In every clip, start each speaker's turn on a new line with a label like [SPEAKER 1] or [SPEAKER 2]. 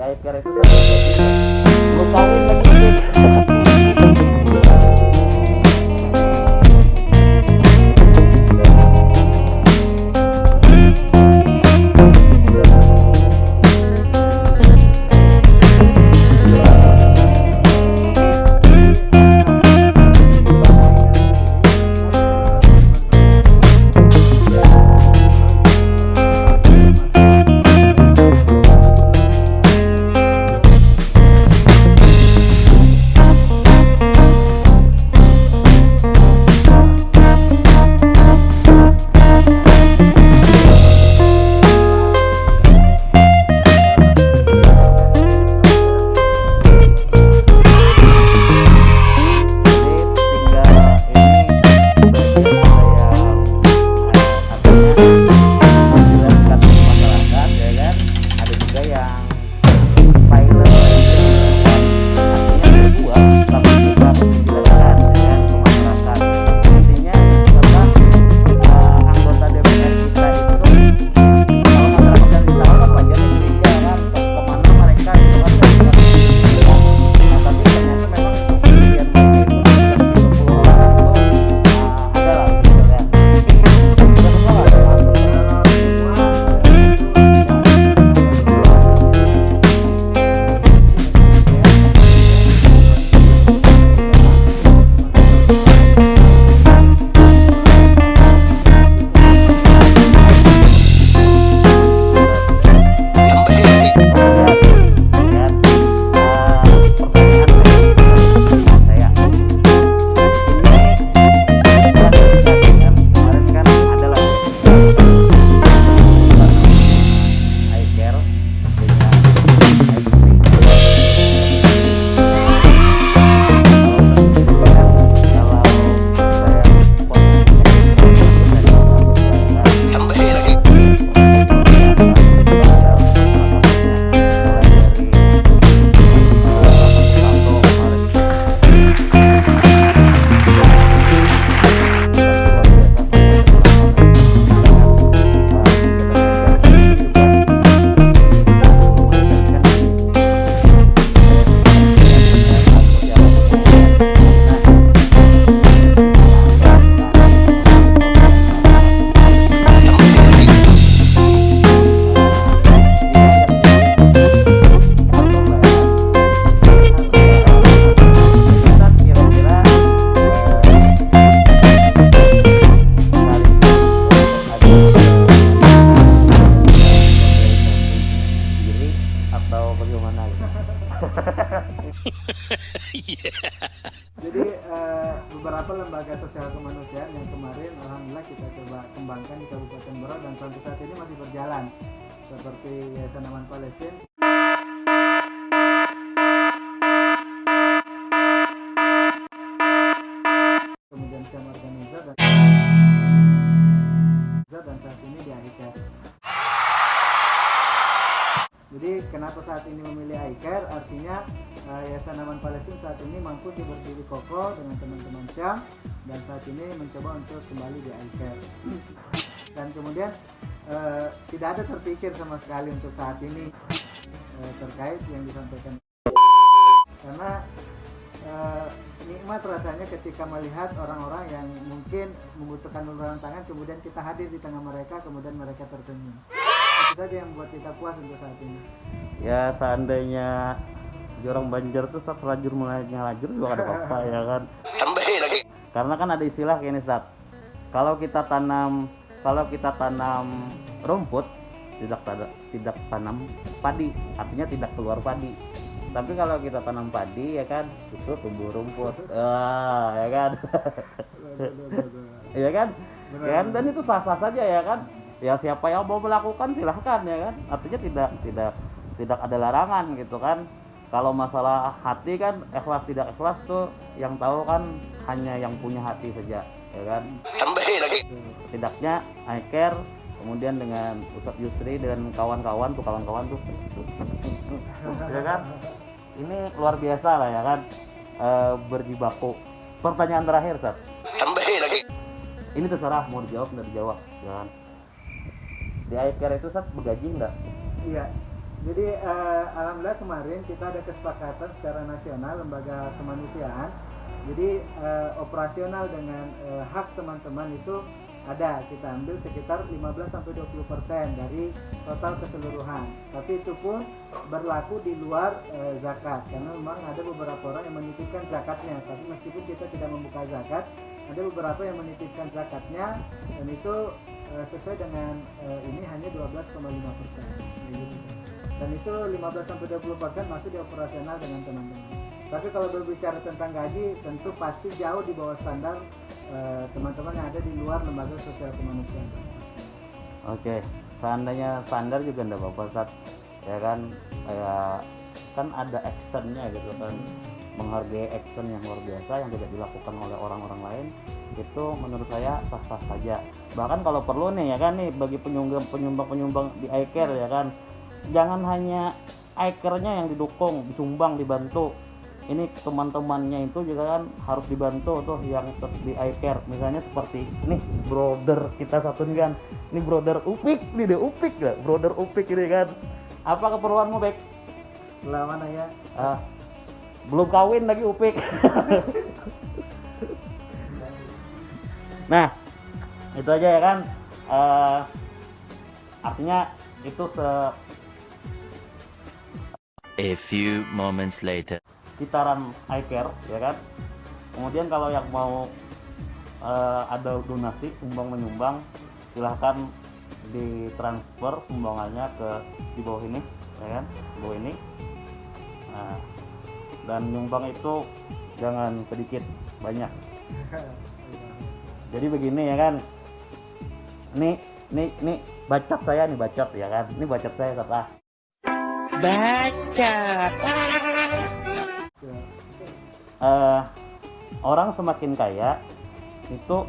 [SPEAKER 1] Iker itu belum kawin lagi.
[SPEAKER 2] Jadi beberapa lembaga sosial kemanusiaan yang kemarin alhamdulillah kita coba kembangkan di Kabupaten Berau dan sampai saat ini masih berjalan, seperti Yayasan Aman Palestina, kemudian Syam Organizer dan saat ini di iCare. Jadi kenapa saat ini memilih iCare? Artinya Yayasan Aman Palestina saat ini mampu berdiri kokoh dengan teman-teman Syam dan saat ini mencoba untuk kembali di iCare. Dan kemudian tidak ada terpikir sama sekali untuk saat ini terkait yang disampaikan, karena nikmat rasanya ketika melihat orang-orang yang mungkin membutuhkan uluran tangan, kemudian kita hadir di tengah mereka, kemudian mereka tersenyum. Itu saja yang membuat kita puas untuk saat ini.
[SPEAKER 1] Ya seandainya orang Banjar tuh saat selajur mulai nyalajur juga ada apa-apa ya kan.
[SPEAKER 3] Tambahin lagi.
[SPEAKER 1] Karena kan ada istilah kayak ini Stat. Kalau kita tanam rumput tidak tanam padi, artinya tidak keluar padi. Tapi kalau kita tanam padi ya kan itu tumbuh rumput. Ya kan. Ya kan? Ya kan, dan itu sah-sah saja ya kan. Ya siapa yang mau melakukan silahkan ya kan. Artinya tidak ada larangan gitu kan. Kalau masalah hati kan ikhlas tidak ikhlas tuh yang tahu kan hanya yang punya hati saja ya kan.
[SPEAKER 3] Tambahin lagi.
[SPEAKER 1] Setidaknya iCare kemudian dengan Ustadz Yusri dan kawan-kawan tuh ya kan. Ini luar biasa lah ya kan. Berjibaku. Pertanyaan terakhir Sat.
[SPEAKER 3] Tambahin lagi.
[SPEAKER 1] Ini terserah mau dijawab nggak dijawab ya kan. Di iCare itu Sat bergaji nggak?
[SPEAKER 2] Iya, Jadi alhamdulillah kemarin kita ada kesepakatan secara nasional lembaga kemanusiaan. Jadi operasional dengan hak teman-teman itu ada, kita ambil sekitar 15-20% dari total keseluruhan. Tapi itu pun berlaku di luar zakat, karena memang ada beberapa orang yang menitipkan zakatnya. Tapi meskipun kita tidak membuka zakat, ada beberapa yang menitipkan zakatnya, dan itu sesuai dengan ini hanya 12,5%. Dan itu 15-20% masuk di operasional dengan teman-teman. Tapi kalau berbicara tentang gaji, tentu pasti jauh di bawah standar teman-teman yang ada di luar lembaga sosial kemanusiaan.
[SPEAKER 1] Oke, seandainya standar juga enggak apa-apa, Sat. Ya kan, kan ada actionnya gitu kan, menghargai action yang luar biasa yang tidak dilakukan oleh orang-orang lain, itu menurut saya sah-sah saja. Bahkan kalau perlu nih ya kan nih, bagi penyumbang di iCare ya kan, jangan hanya iCare-nya yang didukung, disumbang, dibantu. Ini teman-temannya itu juga kan harus dibantu tuh yang di iCare. Misalnya seperti ini brother kita satu nih kan, ini brother Upik nih deh, Upik ya, brother Upik ini kan. Apa keperluanmu, Bek?
[SPEAKER 2] Lah mana ya?
[SPEAKER 1] Belum kawin lagi Upik. Nah, itu aja ya kan. Artinya itu
[SPEAKER 4] A few moments later.
[SPEAKER 1] sekitaran iCare ya kan. Kemudian kalau yang mau ada donasi sumbang menyumbang, silahkan ditransfer sumbangannya ke di bawah ini ya kan, di bawah ini. Nah, dan nyumbang itu jangan sedikit, banyak. Jadi begini ya kan, nih bacot saya nih, bacot ya kan, ini bacot saya setelah
[SPEAKER 4] Bacot.
[SPEAKER 1] Orang semakin kaya itu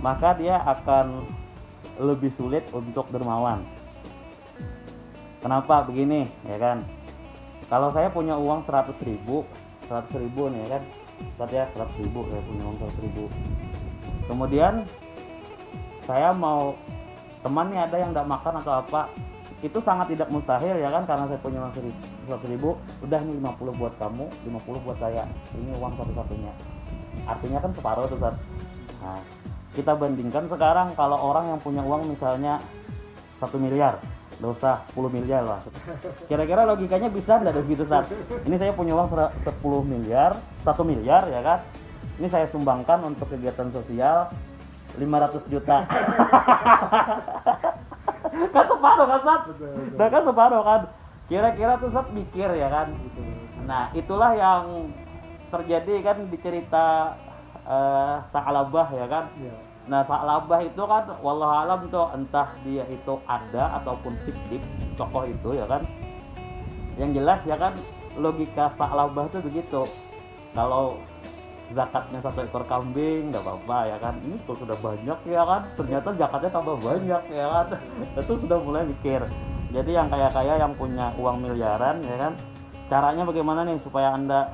[SPEAKER 1] maka dia akan lebih sulit untuk dermawan. Kenapa begini ya kan? Kalau saya punya uang 100 ribu nih ya kan, ya 100 ribu, saya punya uang 100 ribu. Kemudian saya mau teman nih ada yang nggak makan atau apa, itu sangat tidak mustahil ya kan, karena saya punya uang 100 ribu, udah nih 50 buat kamu, 50 buat saya, ini uang satu-satunya. Artinya kan separuh tuh, Sat. Nah, kita bandingkan sekarang kalau orang yang punya uang misalnya 1 miliar, nggak usah 10 miliar lah. Kira-kira logikanya bisa nggak begitu, Sat? Ini saya punya uang 10 miliar, 1 miliar ya kan, ini saya sumbangkan untuk kegiatan sosial 500 juta. Kan separuh kan, Sat? Udah kan separuh kan? Kira-kira tuh Sat mikir ya kan? Nah, itulah yang terjadi kan di cerita Sa'labah ya kan? Nah, Sa'labah itu kan wallahualam tuh entah dia itu ada ataupun fiktif tokoh itu ya kan. Yang jelas ya kan, logika Sa'labah itu begitu. Kalau zakatnya 1 ekor kambing nggak apa-apa ya kan, ini kalau sudah banyak ya kan, ternyata zakatnya tambah banyak ya kan. Itu sudah mulai mikir. Jadi yang kaya-kaya yang punya uang miliaran ya kan, caranya bagaimana nih supaya Anda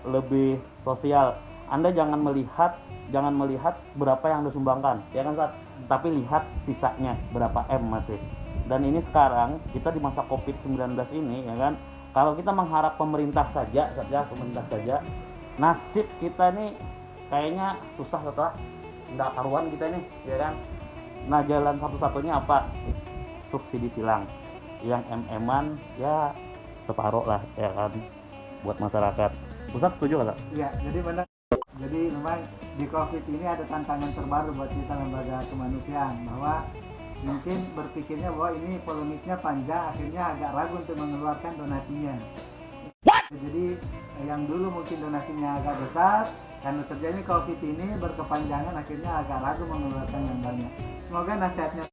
[SPEAKER 1] lebih sosial. Anda jangan melihat berapa yang Anda sumbangkan ya kan, Sat? Tapi lihat sisanya berapa M masih. Dan ini sekarang kita di masa Covid-19 ini ya kan, kalau kita mengharap pemerintah saja nasib kita nih kayaknya susah setelah nggak karuan kita nih ya kan. Nah, jalan satu-satunya apa? Subsidi silang yang MM-an ya separuh lah ya kan buat masyarakat. Ustaz setuju nggak?
[SPEAKER 2] Iya, jadi benar. Jadi memang di Covid ini ada tantangan terbaru buat kita lembaga kemanusiaan, bahwa mungkin berpikirnya bahwa ini polemiknya panjang, akhirnya agak ragu untuk mengeluarkan donasinya. Jadi yang dulu mungkin donasinya agak besar, karena terjadi Covid ini berkepanjangan, akhirnya agak ragu mengeluarkan yang banyak. Semoga nasihatnya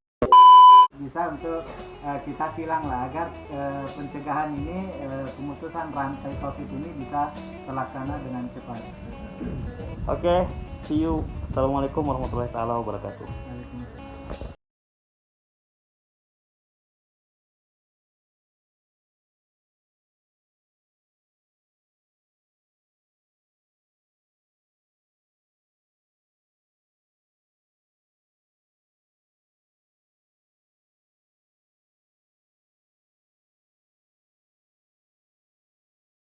[SPEAKER 2] bisa untuk kita silang lah, agar pencegahan ini, pemutusan rantai Covid ini bisa terlaksana dengan cepat.
[SPEAKER 1] Oke, see you. Assalamualaikum warahmatullahi wabarakatuh.
[SPEAKER 2] Waalaikumsalam.